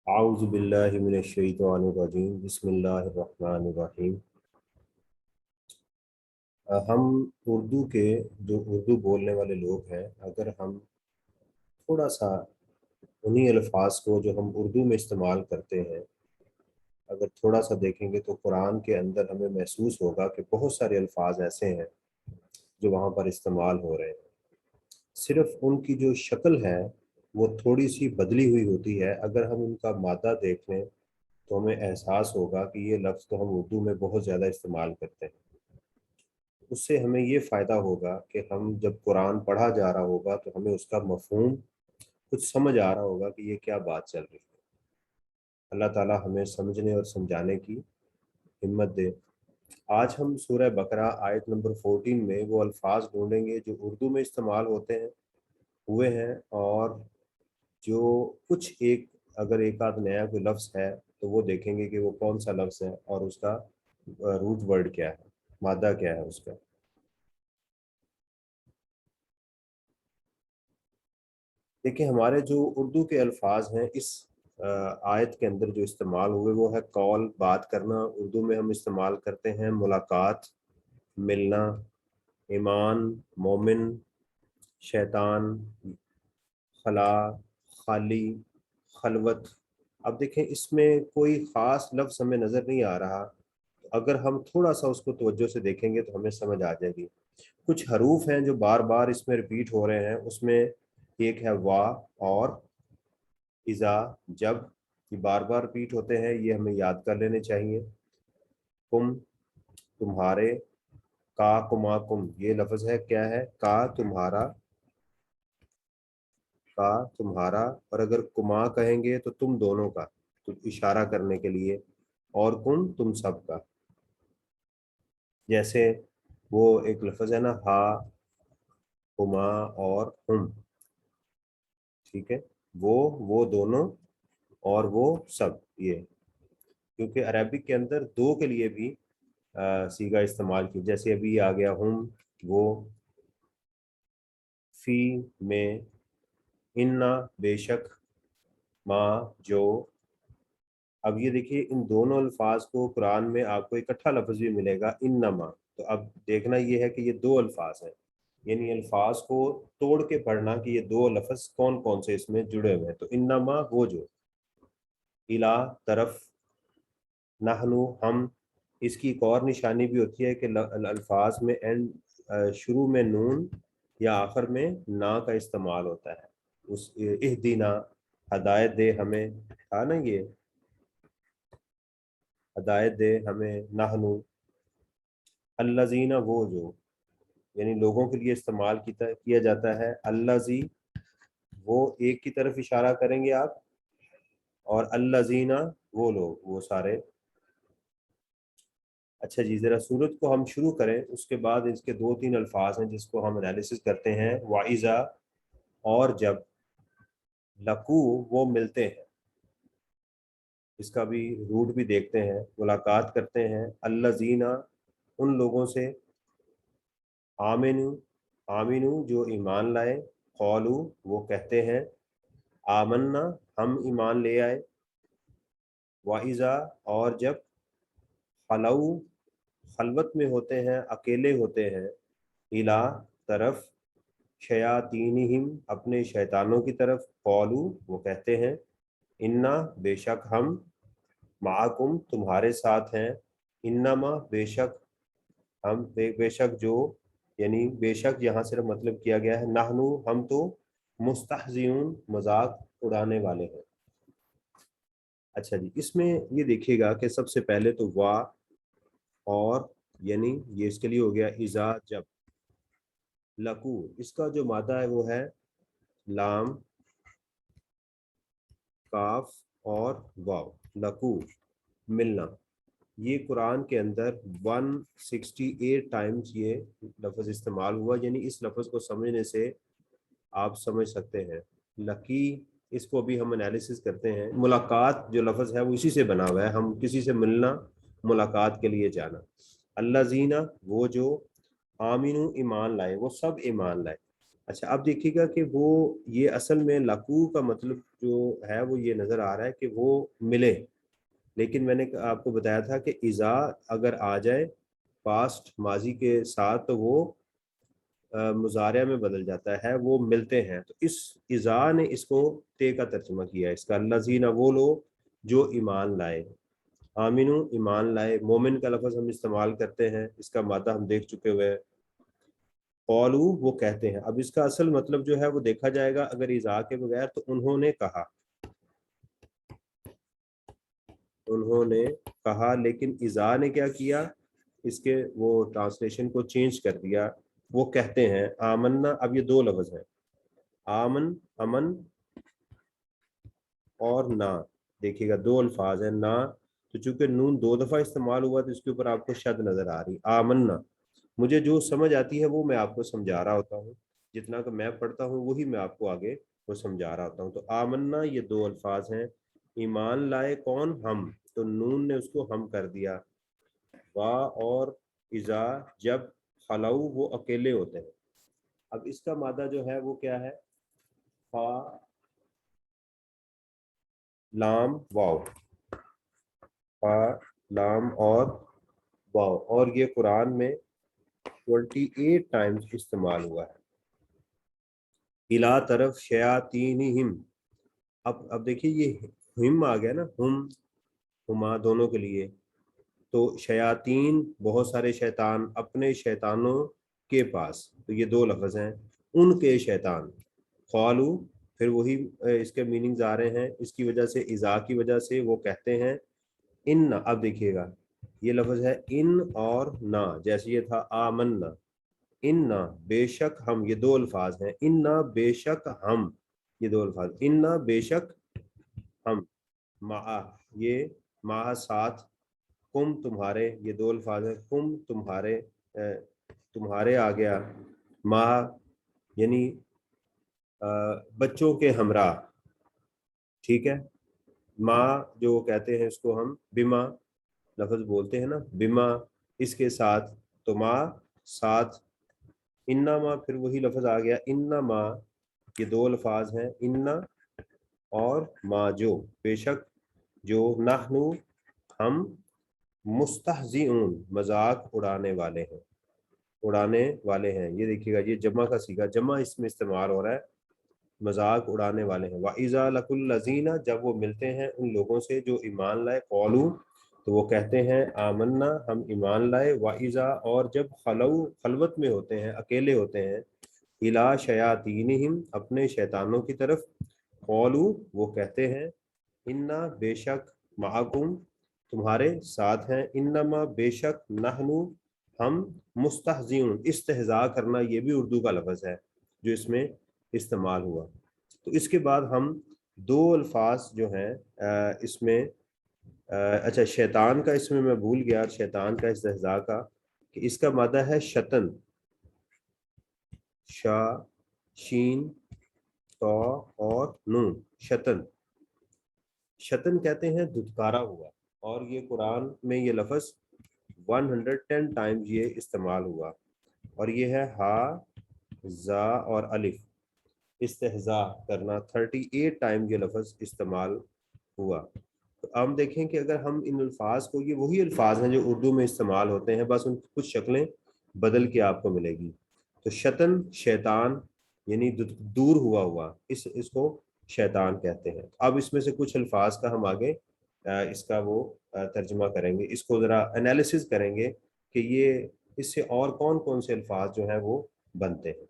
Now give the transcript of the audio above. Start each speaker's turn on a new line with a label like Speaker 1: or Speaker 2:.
Speaker 1: अऊज़ु बिल्लाहि मिनश्शैतानिर्रजीम बिस्मिल्लाहिर्रहमानिर्रहीम। हम उर्दू के जो उर्दू बोलने वाले लोग हैं, अगर हम थोड़ा सा उन्हीं अल्फाज को जो हम उर्दू में इस्तेमाल करते हैं अगर थोड़ा सा देखेंगे तो कुरान के अंदर हमें महसूस होगा कि बहुत सारे अल्फाज ऐसे हैं जो वहाँ पर इस्तेमाल हो रहे हैं। सिर्फ उनकी जो शक्ल है वो थोड़ी सी बदली हुई होती है। अगर हम उनका मादा देख लें तो हमें एहसास होगा कि ये लफ्ज़ तो हम उर्दू में बहुत ज़्यादा इस्तेमाल करते हैं। उससे हमें ये फ़ायदा होगा कि हम जब कुरान पढ़ा जा रहा होगा तो हमें उसका मफ़हूम कुछ समझ आ रहा होगा कि ये क्या बात चल रही है। अल्लाह ताला हमें समझने और समझाने की हिम्मत दे। आज हम सूरह बकरा आयत नंबर 14 में वो अल्फाज ढूंढेंगे जो उर्दू में इस्तेमाल होते हैं हुए हैं, और जो कुछ एक अगर एक आध नया कोई लफ्ज़ है तो वो देखेंगे कि वो कौन सा लफ्ज़ है और उसका रूट वर्ड क्या है, मादा क्या है उसका। देखिए, हमारे जो उर्दू के अल्फाज हैं इस आयत के अंदर जो इस्तेमाल हुए वो है कॉल, बात करना। उर्दू में हम इस्तेमाल करते हैं मुलाकात, मिलना, ईमान, मोमिन, शैतान, खला, खाली, खलवत। अब देखें, इसमें कोई ख़ास लफ्ज़ हमें नज़र नहीं आ रहा। अगर हम थोड़ा सा उसको तवज्जो से देखेंगे तो हमें समझ आ जाएगी। कुछ हरूफ हैं जो बार बार इसमें रिपीट हो रहे हैं। उसमें एक है वा और इज़ा, जब, ये बार बार रिपीट होते हैं, ये हमें याद कर लेने चाहिए। कुम, तुम्हारे, का कुमा कुम, ये लफ्ज़ है क्या है, का तुम्हारा, का तुम्हारा। और अगर कुमा कहेंगे तो तुम दोनों का, तो इशारा करने के लिए। और कुम, तुम सब का। जैसे वो एक लफ्ज़ है ना, हा, हुमा और हुम, ठीक है। वो दोनों और वो सब, ये क्योंकि अरबिक के अंदर दो के लिए भी सीगा इस्तेमाल की। जैसे अभी आ गया हुम, वो, फी, में, इन्ना, बेशक, माँ, जो। अब ये देखिए, इन दोनों अल्फाज को कुरान में आपको इकट्ठा लफ्ज़ भी मिलेगा, इन्नमा। तो अब देखना ये है कि ये दो अल्फाज हैं, यानी अल्फाज को तोड़ के पढ़ना कि ये दो लफ्ज़ कौन कौन से इसमें जुड़े हुए हैं। तो इन्नमा, वो जो, इला, तरफ, नहनु, हम। इसकी एक और निशानी भी होती है कि अल्फाज में एंड शुरू में नून या आखिर में ना का इस्तेमाल होता है। उस इहदीना, हदायत दे हमें, था ना ये, हदायत दे हमें, नहनु, अल्लाजीना, वो जो, यानी लोगों के लिए इस्तेमाल किया जाता है। अल्लाजी, वो एक की तरफ इशारा करेंगे आप, और अल्लाजीना, वो लोग, वो सारे। अच्छा जी, ज़रा सूरत को हम शुरू करें, उसके बाद इसके दो तीन अल्फाज हैं जिसको हम एनालिसिस करते हैं। वाइज़ा, और जब, लकू, वो मिलते हैं, इसका भी रूट भी देखते हैं, मुलाकात करते हैं। अल्लाजीना, उन लोगों से। आमिनु, आमिनु, जो ईमान लाए। कौलू, वो कहते हैं। आमन्ना, हम ईमान ले आए। वाइज़ा, और जब, फलऊ, खलवत में होते हैं, अकेले होते हैं। इला, तरफ, शयातीनिहिम, अपने शैतानों की तरफ। कौलू, वो कहते हैं। इन्ना, बेशक हम, माकुम, तुम्हारे साथ हैं। इन्नमा, बेशक हम, बेशक जो, यानी बेशक यहाँ सिर्फ मतलब किया गया है। नाहनु, हम तो, मुस्तहजिऊन, मजाक उड़ाने वाले हैं। अच्छा जी, इसमें ये देखिएगा कि सबसे पहले तो वाह, और, यानी ये इसके लिए हो गया इज़ा, जब। लकू, इसका जो मादा है वो है लाम, काफ और वाव। लकू, मिलना। ये कुरान के अंदर 168 टाइम्स ये लफ्ज़ इस्तेमाल हुआ, यानी इस लफ्ज़ को समझने से आप समझ सकते हैं। लकी, इसको भी हम एनालिसिस करते हैं। मुलाकात जो लफ्ज़ है वो इसी से बना हुआ है, हम किसी से मिलना, मुलाकात के लिए जाना। अल्लाजीना, वो जो, आमीनू, ईमान लाए, वो सब ईमान लाए। अच्छा, अब देखिएगा कि वो ये असल में लकू का मतलब जो है वो ये नज़र आ रहा है कि वो मिले, लेकिन मैंने आपको बताया था कि इज़ा अगर आ जाए पास्ट माजी के साथ तो वो मुजारिया में बदल जाता है, वो मिलते हैं। तो इस इज़ा ने इसको ते का तर्जुमा किया है इसका, लजीना वो लोग जो ईमान लाए, आमिनु ईमान लाए, मोमिन का लफ्ज़ हम इस्तेमाल करते हैं, इसका मादा हम देख चुके हुए हैं। कौलू वो कहते हैं, अब इसका असल मतलब जो है वो देखा जाएगा अगर इज़ा के बगैर, तो उन्होंने कहा, उन्होंने कहा, लेकिन इज़ा ने क्या किया, इसके वो ट्रांसलेशन को चेंज कर दिया। वो कहते हैं आमन्ना, अब ये दो लफ्ज़ हैं, आमन अमन और ना, देखिएगा दो अल्फाज हैं ना, तो चूंकि नून दो दफ़ा इस्तेमाल हुआ तो इसके ऊपर आपको शद नज़र आ रही। आमन्ना, मुझे जो समझ आती है वो मैं आपको समझा रहा होता हूँ, जितना कि मैं पढ़ता हूँ वही मैं आपको आगे वो समझा रहा होता हूँ। तो आमन्ना ये दो अल्फाज हैं, ईमान लाए कौन, हम, तो नून ने उसको हम कर दिया। वा और इज़ा जब, खलाऊ वो अकेले होते हैं। अब इसका मादा जो है वो क्या है, फा लाम वाव, फा लाम और वाव, और ये कुरान में 28 टाइम्स इस्तेमाल हुआ है। इला तरफ शयातीन हिम, अब देखिए ये हिम आ गया ना, हुमा दोनों के लिए, तो शयातीन बहुत सारे शैतान, अपने शैतानों के पास, तो ये दो लफ्ज़ हैं, उनके शैतान। क़ालू, फिर वही इसके मीनिंग्स आ रहे हैं, इसकी वजह से इज़ा की वजह से वो कहते हैं इन, अब देखिएगा ये लफ्ज़ है इन और ना, जैसे ये था आमन्ना, इन्ना बेशक हम, ये दो अल्फाज हैं, इन्ना बेशक हम, ये दो अल्फाज, इन्ना बेशक हम, मा ये मा साथ, कुम तुम्हारे, ये दो अल्फाज हैं, कुम तुम्हारे, तुम्हारे आ गया, मा यानी बच्चों के हमरा, ठीक है। माँ जो कहते हैं इसको हम बिमा लफ्ज बोलते हैं ना, बिमा, इसके साथ, तो माँ साथ, इन्ना माँ, फिर वही लफ्ज आ गया इन्ना माँ, ये दो अल्फाज हैं, इन्ना और माँ जो, बेशक जो, नहनु हम, मुस्तहजिऊन मजाक उड़ाने वाले हैं, उड़ाने वाले हैं। ये देखिएगा ये जमा का सीगा, जमा इसमें इस्तेमाल हो रहा है, मजाक उड़ाने वाले हैं। वाइज़ा लकुल लजीना, जब वो मिलते हैं उन लोगों से जो ईमान लाए, कौलू तो वो कहते हैं आमन्ना हम ईमान लाए, वाइज़ा और जब खलऊ खलवत में होते हैं, अकेले होते हैं, इला शयातीनहिम अपने शैतानों की तरफ, कौलू वो कहते हैं इन्ना बेशक, माकुम तुम्हारे साथ हैं, इन्नमा बेशक, नहनु हम, मुस्तहजीउन इस्तेहजा करना, ये भी उर्दू का लफ्ज़ है जो इसमें इस्तेमाल हुआ। तो इसके बाद हम दो अल्फाज जो हैं इसमें, अच्छा शैतान का इसमें मैं भूल गया, शैतान का इस्तेहजा का, कि इसका मादा है शतन, शा शीन तो और नून, शतन, शतन कहते हैं धुतकारा हुआ, और ये कुरान में ये लफ्ज़ 110 टाइम्स ये इस्तेमाल हुआ, और ये है हा जा और अलिफ, इस्तेहजा करना 38 टाइम ये लफ्ज़ इस्तेमाल हुआ। तो हम देखें कि अगर हम इन अल्फाज को, ये वही अल्फाज हैं जो उर्दू में इस्तेमाल होते हैं, बस उनकी कुछ शक्लें बदल के आपको मिलेगी। तो शतन शैतान यानी दूर हुआ हुआ, इसको शैतान कहते हैं। अब इसमें से कुछ अल्फाज का हम आगे इसका वो तर्जमा करेंगे, इसको ज़रा एनालिसिस करेंगे कि ये इससे और कौन कौन से अल्फाज जो हैं वो बनते हैं।